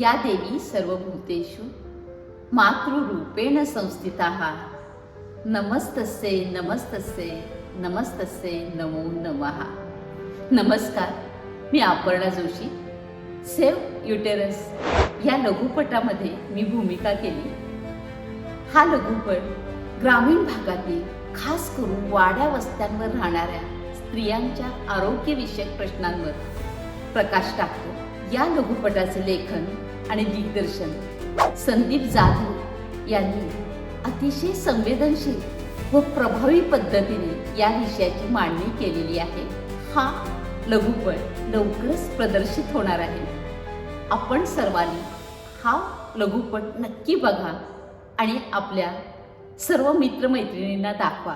या देवी सर्वभूतेषु मातृरूपेण संस्थिताः नमस्तस्यै नमस्तस्यै नमस्तस्यै नमो नमः. नमस्कार, मी अपर्णा जोशी. सेव्ह युटेरस या लघुपटामध्ये मी भूमिका केली. हा लघुपट ग्रामीण भागातील खास करून वाड्या वस्त्यांवर राहणाऱ्या स्त्रियांच्या आरोग्यविषयक प्रश्नांवर प्रकाश टाकतो. या लघुपटाचे लेखन आणि दिग्दर्शन संदीप जाधव यांनी अतिशय संवेदनशील व प्रभावी पद्धतीने या विषयाची मांडणी केलेली आहे. हा लघुपट लवकरच प्रदर्शित होणार आहे. आपण सर्वांनी हा लघुपट नक्की बघा आणि आपल्या सर्व मित्रमैत्रिणींना दाखवा.